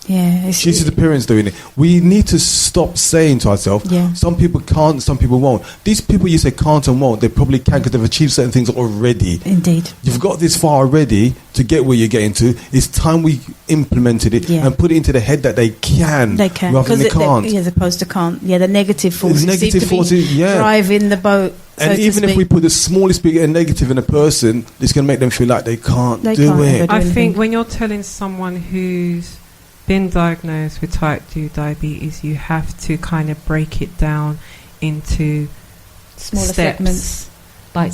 She sees the parents doing it. We need to stop saying to ourselves, some people can't, some people won't. These people you say can't and won't, they probably can because they've achieved certain things already. Indeed. You've got this far already to get where you're getting to. It's time we implemented it and put it into the head that they can. They can. Rather than they can't. As opposed to can't. The negative forces forces, driving the boat. And even if we put the smallest bit of negative in a person, it's going to make them feel like they can't do it. I think when you're telling someone who's been diagnosed with type 2 diabetes, you have to kind of break it down into smaller steps, segments, bite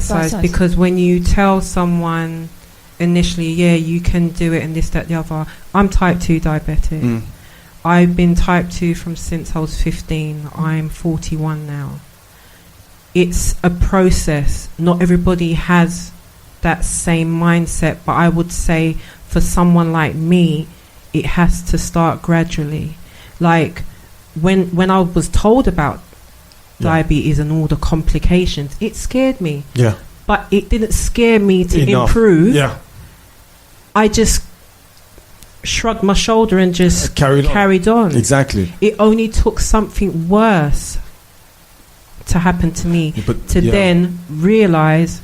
size. Because when you tell someone initially, you can do it and this, that, the other. I'm type 2 diabetic. I've been type 2 since I was 15. I'm 41 now. It's a process. Not everybody has that same mindset, but I would say for someone like me, it has to start gradually. Like when I was told about diabetes and all the complications, it scared me. Yeah. But it didn't scare me to Enough. improve. Yeah. I just shrugged my shoulder and just carried on. Exactly. It only took something worse to happen to me then realise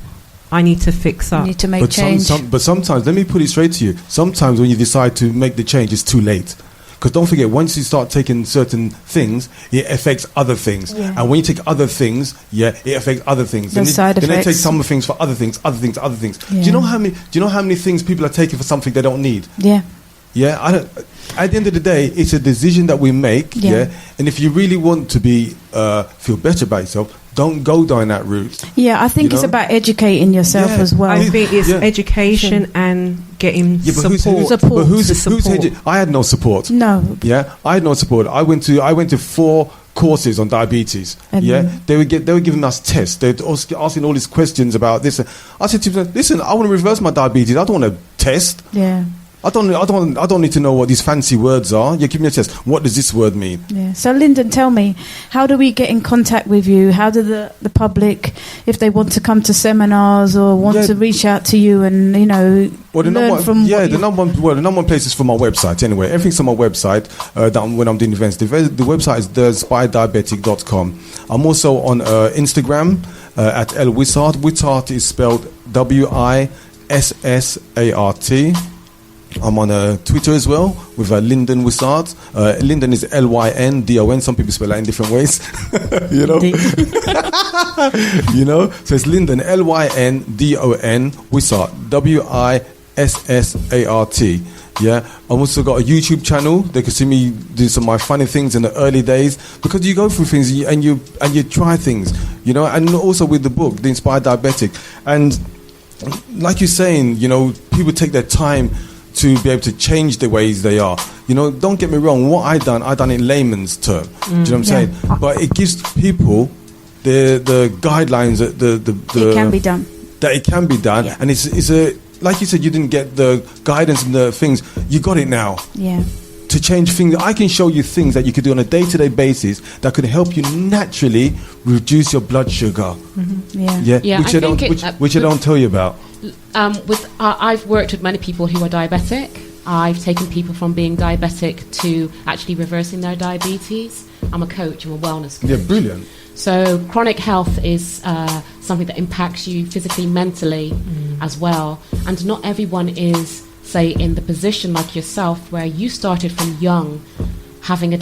I need to fix up. You need to make change. But sometimes, let me put it straight to you, sometimes when you decide to make the change, it's too late. Because don't forget, once you start taking certain things, it affects other things. Yeah. And when you take other things, it affects other things. Those side then they effects. take some things for other things. Yeah. Do you know how many things people are taking for something they don't need? Yeah. Yeah, at the end of the day, it's a decision that we make. Yeah, and if you really want to feel better about yourself, don't go down that route. Yeah, I think it's about educating yourself as well. I think it's education and getting support. But who's I had no support. No. Yeah, I had no support. I went to 4 courses on diabetes. They were giving us tests. They were asking all these questions about this. I said to them, listen, I want to reverse my diabetes. I don't want to test. Yeah. I don't need to know what these fancy words are. You give me a test. What does this word mean? Yeah. So, Lyndon, tell me, how do we get in contact with you? How do the public, if they want to come to seminars or want to reach out to you and learn from? Yeah, the number one place is for my website. Anyway, everything's on my website. When I'm doing events, the website is theinspireddiabetic.com. I'm also on Instagram at Wissart. Wissart is spelled Wissart. I'm on Twitter as well with Lyndon Wissart. Lyndon is Lyndon. Some people spell that in different ways. So it's Lyndon, Lyndon Wissart, Wissart. Yeah, I've also got a YouTube channel. They can see me do some of my funny things in the early days, because you go through things and you try things, and also with the book, The Inspired Diabetic. And like you're saying, people take their time to be able to change the ways they are. Don't get me wrong, what I done in layman's term. Do you know what I'm saying? But it gives people the guidelines that it can be done. That it can be done. Yeah. And it's a, like you said, you didn't get the guidance and the things. You got it now. Yeah. To change things, I can show you things that you could do on a day-to-day basis that could help you naturally reduce your blood sugar. Mm-hmm. Which I don't tell you about. I've worked with many people who are diabetic. I've taken people from being diabetic to actually reversing their diabetes. I'm a coach. I'm a wellness coach. Yeah, brilliant. So chronic health is something that impacts you physically, mentally as well. And not everyone is, say, in the position like yourself where you started from young, having a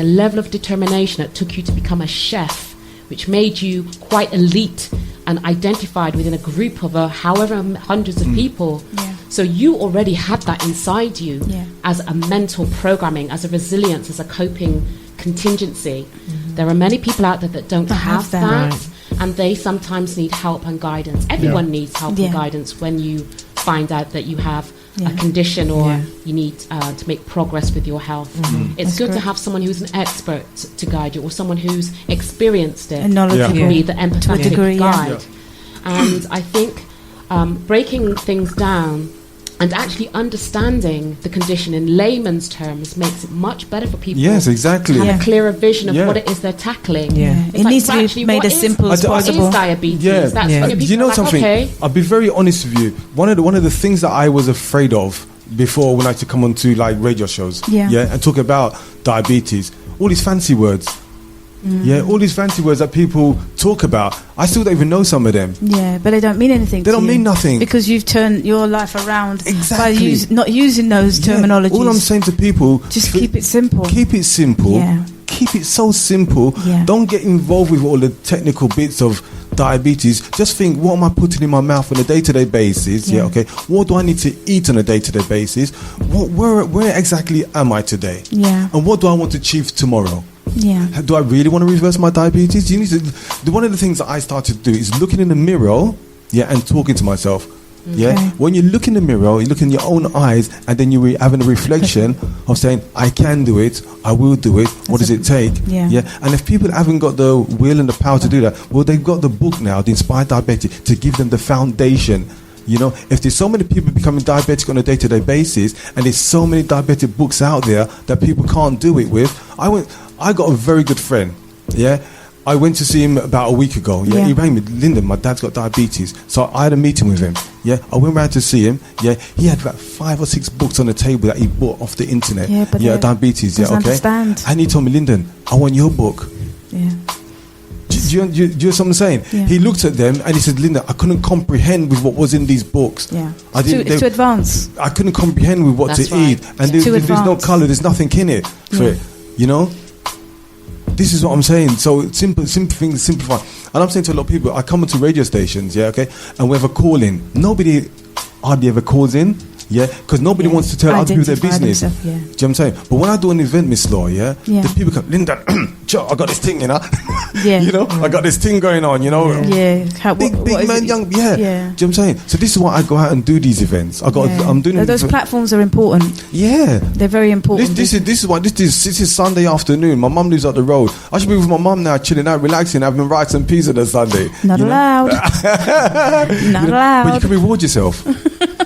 level of determination that took you to become a chef, which made you quite elite and identified within a group of however hundreds of people. Yeah. So you already had that inside you as a mental programming, as a resilience, as a coping contingency. There are many people out there that don't have that. Right. And they sometimes need help and guidance. Everyone needs help and guidance when you find out that you have a condition or you need to make progress with your health. It's good to have someone who's an expert to guide you, or someone who's experienced it, and knowledgeable. to be the empathetic guide. Yeah. And I think breaking things down and actually understanding the condition in layman's terms makes it much better for people. Yes, exactly. To have a clearer vision of what it is they're tackling. It needs to be made as simple as possible. What is diabetes? Do you know something? I'll be very honest with you. One of the things that I was afraid of before, when I used to come onto like radio shows, and talk about diabetes, all these fancy words. All these fancy words that people talk about, I still don't even know some of them. Yeah, but they don't mean anything. They don't mean nothing. Because you've turned your life around by not using those terminologies. All I'm saying to people, just keep it simple. Keep it simple. Yeah. Keep it so simple. Yeah. Don't get involved with all the technical bits of diabetes. Just think, what am I putting in my mouth on a day-to-day basis? What do I need to eat on a day-to-day basis? Where exactly am I today? And what do I want to achieve tomorrow? Do I really want to reverse my diabetes? One of the things that I started to do is looking in the mirror, and talking to myself. Yeah, when you look in the mirror, you look in your own eyes, and then you're having a reflection of saying, I can do it, I will do it, what does it take? Yeah. And if people haven't got the will and the power to do that, well, they've got the book now, The Inspired Diabetic, to give them the foundation. You know, if there's so many people becoming diabetic on a day-to-day basis, and there's so many diabetic books out there that people can't do it with, I got a very good friend, I went to see him about a week ago. He rang me, Lyndon, my dad's got diabetes. So I had a meeting with him. I went round to see him. He had about 5 or 6 books on the table that he bought off the internet. Diabetes. Understand. And he told me, Lyndon, I want your book. Do you know what I'm saying? He looked at them and he said, Lyndon, I couldn't comprehend with what was in these books. It's too advanced. I couldn't comprehend with what to eat. And there's no colour, there's nothing in it for it. You know? This is what I'm saying. So simple things, simplify. And I'm saying to a lot of people, I come into radio stations, and we have a call in. Nobody hardly ever calls in, because nobody wants to tell other people their business. Do you know what I'm saying? But when I do an event, Miss Law, the people come, Lyndon, I got this thing, you know. You know, I got this thing going on, you know. Big man, young, Do you know what I'm saying? So this is why I go out and do these events. I'm doing those platforms are important. They're very important. This is Sunday afternoon. My mum lives up the road. I should be with my mum now, chilling out, relaxing, having rice and peas on a Sunday. Not allowed. Not allowed. But you can reward yourself.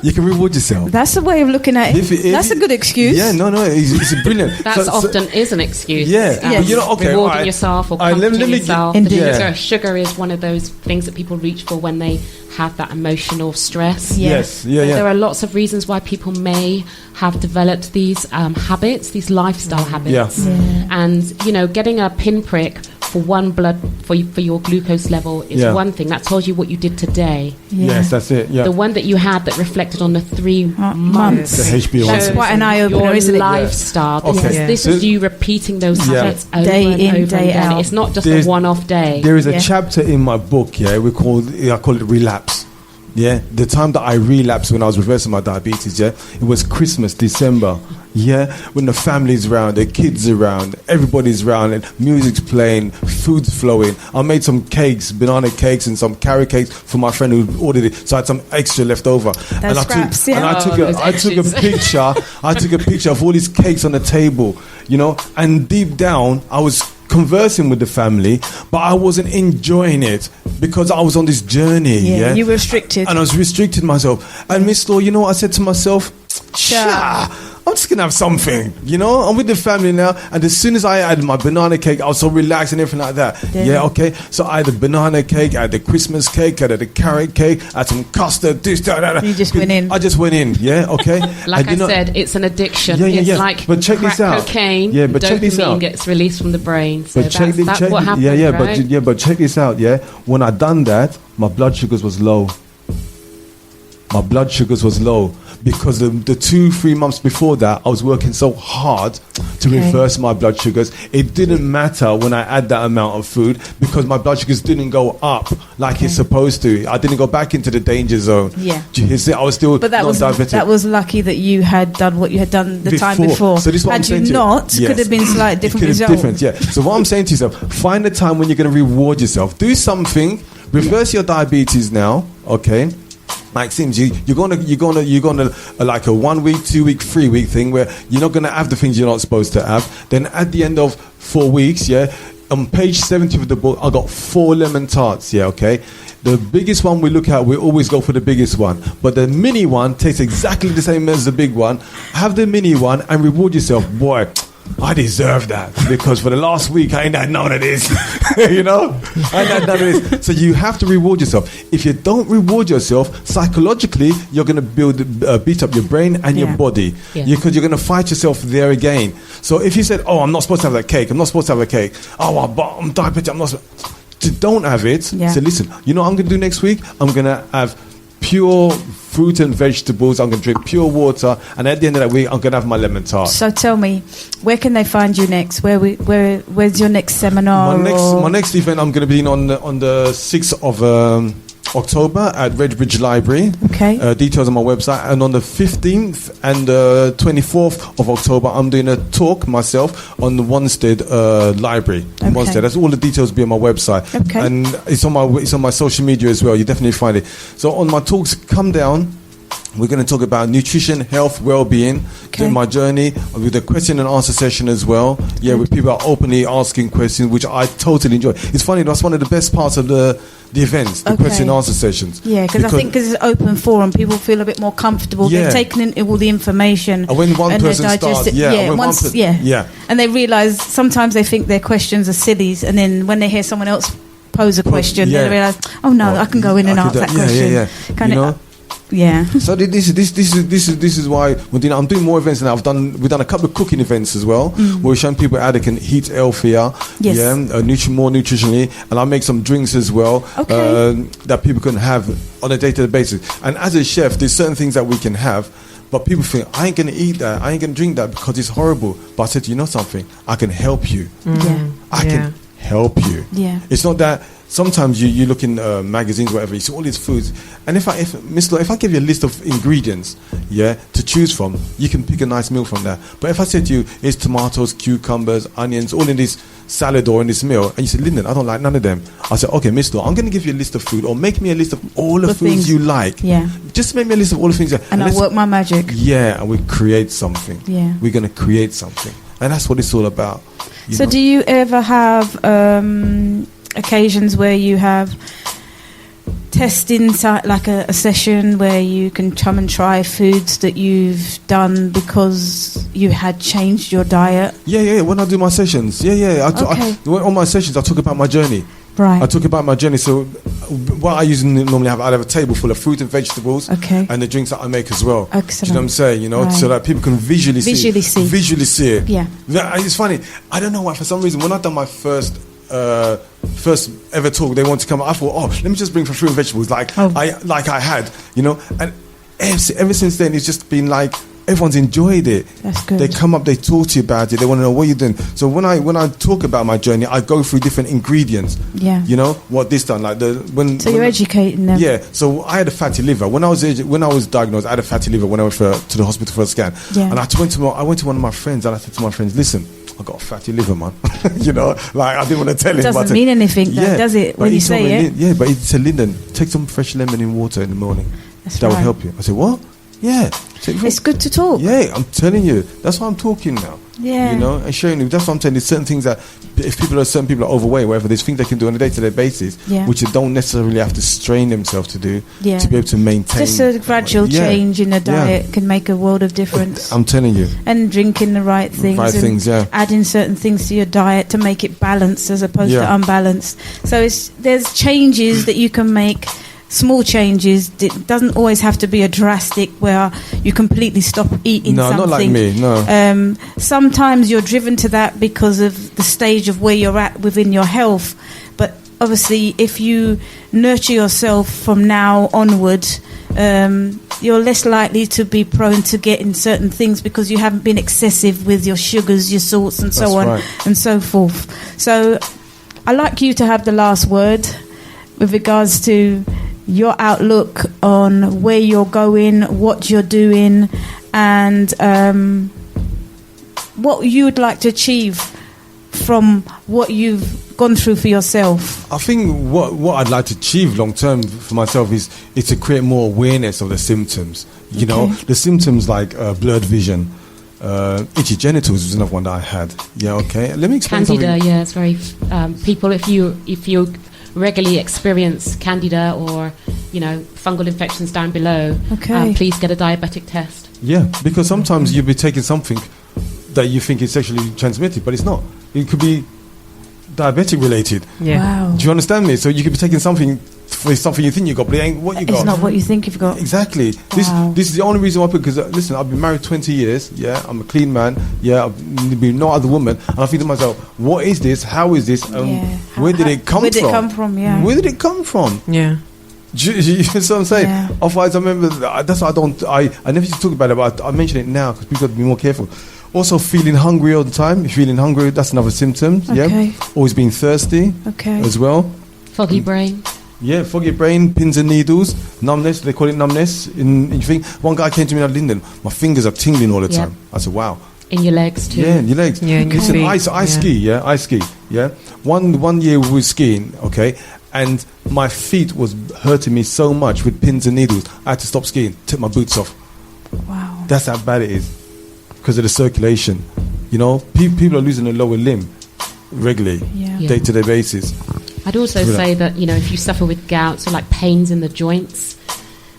You can reward yourself. That's the way of looking at it. That's a good excuse. It's brilliant. That often is an excuse. But you know, rewarding yourself or comforting yourself. Sugar is one of those things that people reach for when they have that emotional stress. There are lots of reasons why people may have developed these habits, these lifestyle habits. And, you know, getting a pinprick for one blood for your glucose level is one thing. That tells you what you did today. Yes, that's it. The one that you had that reflected on the 3 months. The HBO. That's quite an eye-opener, isn't it? Your lifestyle. This is you repeating those habits over day and in, over day again. out. It's not just a one-off day. There is a chapter in my book, I call it relapse. The time that I relapsed when I was reversing my diabetes, it was Christmas, December. When the family's around, the kids around, everybody's around, and music's playing, food's flowing. I made some cakes, banana cakes, and some carrot cakes for my friend who ordered it, so I had some extra left over. And I took a picture. I took a picture of all these cakes on the table, you know. And deep down, I was conversing with the family, but I wasn't enjoying it because I was on this journey. You were restricted, and I was restricting myself. And Miss Law, you know what I said to myself? I'm just going to have something, you know? I'm with the family now, and as soon as I had my banana cake, I was so relaxed and everything like that. So I had the banana cake, I had the Christmas cake, I had the carrot cake, I had some custard, this, that. You just went in. I just went in, Like I said, it's an addiction. It's like but check this out. Cocaine, but check this out. Dopamine gets released from the brain. So but that's what happens, right? But check this out, When I done that, my blood sugars was low. Because the 2-3 months before that, I was working so hard to reverse my blood sugars. It didn't matter when I had that amount of food because my blood sugars didn't go up like it's supposed to. I didn't go back into the danger zone. Do you see? I was still diabetic. That was lucky that you had done what you had done the time before. So this is what I'm saying to you. Had you not, could have been slightly different result. So what I'm saying to yourself, find a time when you're going to reward yourself. Do something. Reverse your diabetes now, okay? Like seems you're gonna like a 1 week, 2 week, 3 week thing where you're not gonna have the things you're not supposed to have. Then at the end of 4 weeks, on page 70 of the book, I got 4 lemon tarts. Okay. The biggest one we look at, we always go for the biggest one. But the mini one tastes exactly the same as the big one. Have the mini one and reward yourself, boy. I deserve that because for the last week I ain't had none of this. You know, I ain't had none of this. So you have to reward yourself. If you don't reward yourself, psychologically you're going to beat up your brain and your body because you're going to fight yourself there again. So if you said, "Oh, I'm not supposed to have that cake. I'm not supposed to have a cake. Oh, but I'm diabetic. I'm not supposed." Don't have it. So listen, you know what I'm going to do next week? I'm going to have pure fruit and vegetables. I'm going to drink pure water, and at the end of that week, I'm going to have my lemon tart. So tell me, where can they find you next? Where's your next seminar? My next event, I'm going to be on the 6th October at Redbridge Library. Okay. Details on my website. And on the 15th and 24th of October, I'm doing a talk myself on the Wanstead Library. In Wanstead. That's all the details will be on my website. Okay. And it's on my social media as well. You definitely find it. So on my talks, come down. We're going to talk about nutrition, health, well-being, doing my journey with a question and answer session as well. Yeah, with people are openly asking questions, which I totally enjoy. It's funny, that's one of the best parts of the events, the question and answer sessions. Yeah, because I think because it's an open forum, people feel a bit more comfortable. They've taken in all the information. And when one person starts, and they realise sometimes they think their questions are silly, and then when they hear someone else pose a question, they realise, oh no, I can go in and ask that question. Yeah. So this is why I'm doing more events now. We've done a couple of cooking events as well, where we're showing people how they can eat healthier, more nutritionally, and I make some drinks as well that people can have on a day-to-day basis. And as a chef, there's certain things that we can have, but people think I ain't gonna eat that, I ain't gonna drink that because it's horrible. But I said, you know something, I can help you. I can help you. Yeah. It's not that. Sometimes you look in magazines, whatever, you see all these foods, and if I give you a list of ingredients, to choose from, you can pick a nice meal from that. But if I said to you, it's tomatoes, cucumbers, onions, all in this salad or in this meal, and you say, Lyndon, I don't like none of them. I said, okay, Miss Law, I'm going to give you a list of food, or make me a list of all the foods you like. Yeah. Just make me a list of all the things. And I'll work my magic. Yeah, and we create something. Yeah. We're going to create something. And that's what it's all about. So do you ever have occasions where you have testing, like a session where you can come and try foods that you've done because you had changed your diet? Yeah. When I do my sessions, on my sessions I talk about my journey. Right. I talk about my journey. So what I usually normally have, I have a table full of fruit and vegetables, and the drinks that I make as well. Excellent. Do you know what I'm saying? So that people can visually see it. Yeah. It's funny. I don't know why. For some reason, when I've done my first ever talk, they want to come. I thought, let me just bring for fruit and vegetables, I had, and ever since then, it's just been like everyone's enjoyed it. That's good. They come up, they talk to you about it. They want to know what you're doing. So when I talk about my journey, I go through different ingredients. Yeah. What this done, So you're educating them. Yeah. So I had a fatty liver when I was diagnosed. I had a fatty liver when I went to the hospital for a scan. Yeah. And I went to one of my friends and I said to my friends, listen, I got a fatty liver, man. I didn't want to tell him. It doesn't mean anything, though, does it? When you say it. Yeah, but he said, Lyndon, take some fresh lemon in water in the morning. That will help you. I said, what? Yeah. It's good to talk. Yeah, I'm telling you. That's why I'm talking now. Yeah. And showing you. That's what I'm saying. There's certain things that if certain people are overweight, whatever, there's things they can do on a day-to-day basis, which they don't necessarily have to strain themselves to do to be able to maintain. Just a gradual change in a diet can make a world of difference. I'm telling you. And drinking the right things. Adding certain things to your diet to make it balanced as opposed to unbalanced. So there's changes that you can make. Small changes. It doesn't always have to be a drastic where you completely stop eating something. No, not like me, no. Sometimes you're driven to that because of the stage of where you're at within your health. But obviously, if you nurture yourself from now onward, you're less likely to be prone to getting certain things because you haven't been excessive with your sugars, your salts, and so on and so forth. So I'd like you to have the last word with regards to your outlook on where you're going, what you're doing, and what you would like to achieve from what you've gone through for yourself. I think what I'd like to achieve long term for myself is to create more awareness of the symptoms. The symptoms like blurred vision, itchy genitals was another one that I had. Yeah, okay. Let me explain. Candida, something. Yeah, it's very people. If you regularly experience candida or fungal infections down below, please get a diabetic test. Yeah, because sometimes you'll be taking something that you think is sexually transmitted, but it's not. It could be diabetic related. Yeah. Wow. Do you understand me? So you could be taking something for something you think you got, but it ain't what you got. It's not what you think you've got. Exactly. Wow. This is the only reason why. Because listen, I've been married 20 years. Yeah, I'm a clean man. Yeah, I've been no other woman. And I think to myself, what is this? How is this? Where did it come from? Where did it come from? Yeah. Where did it come from? Yeah. You know what I'm saying? Yeah. Otherwise, I remember that's why I never used to talk about it, but I mention it now because people have to be more careful. Also, feeling hungry all the time. Feeling hungry, that's another symptom. Okay. Yeah. Always being thirsty. Okay. As well. Foggy brain. Yeah, foggy brain, pins and needles, numbness. They call it numbness. In you think one guy came to me at Lyndon. My fingers are tingling all the time. I said, "Wow." In your legs too. Yeah, in your legs. Yeah, in your Listen, feet. I ski. Yeah, I ski. Yeah. One year we were skiing. Okay, and my feet was hurting me so much with pins and needles. I had to stop skiing. Took my boots off. Wow. That's how bad it is because of the circulation. You know, people are losing a lower limb regularly, day-to-day basis. I'd also say that, you know, if you suffer with gout or like pains in the joints,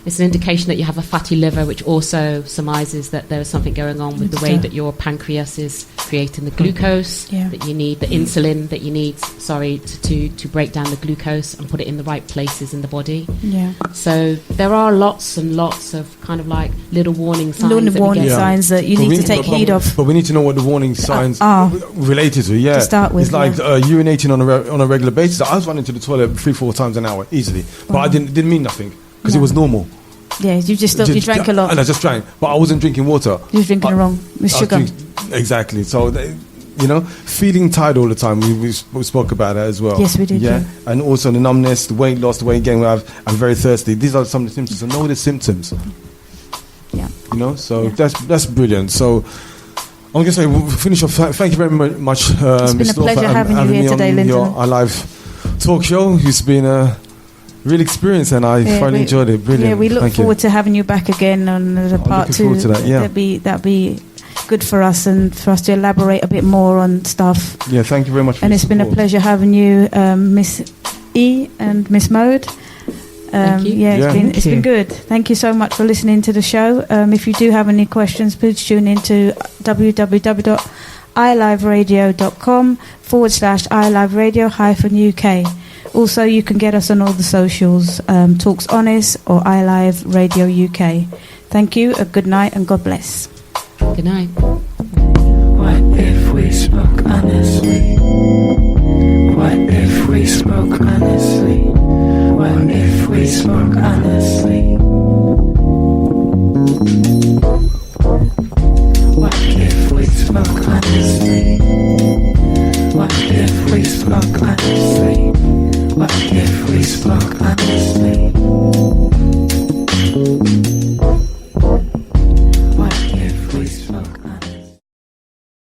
it's an indication that you have a fatty liver, which also surmises that there is something going on with the way that your pancreas is creating the glucose that you need, the insulin that you need, to break down the glucose and put it in the right places in the body. Yeah. So there are lots and lots of kind of like little warning signs. Signs that you need to take heed of. But we need to know what the warning signs are related to. Yeah. To start with, it's like urinating on a regular basis. I was running to the toilet 3-4 times an hour easily, but I didn't mean nothing because it was normal. Yeah, you just you drank a lot. And I just drank, but I wasn't drinking water. You were drinking wrong with sugar. Exactly. So, feeling tired all the time. We spoke about that as well. Yes, we did. Yeah, and also the numbness, the weight loss, the weight gain. I'm very thirsty. These are some of the symptoms. I know the symptoms. Yeah. So that's brilliant. So I'm going to say we'll finish off. Thank you very much. It's been a pleasure having you here today, Lyndon. Your iLive talk show. It's been a real experience, and I thoroughly enjoyed it. Brilliant. Yeah, we look forward to having you back again on the part 2. Forward to that, yeah. That'd be good for us and for us to elaborate a bit more on stuff. Yeah, thank you very much. And it's been a pleasure having you, Miss E and Miss Mode. Thank you. It's been good. Thank you so much for listening to the show. If you do have any questions, please tune in to www.iliveradio.com/iliveradio-UK. Also, you can get us on all the socials, TalksHonest or iLiveUK. Thank you, a good night, and God bless. Good night. What if we spoke honestly? What if we spoke honestly? What if we spoke honestly? What if we spoke honestly? What if we spoke honestly? What if we spoke honestly?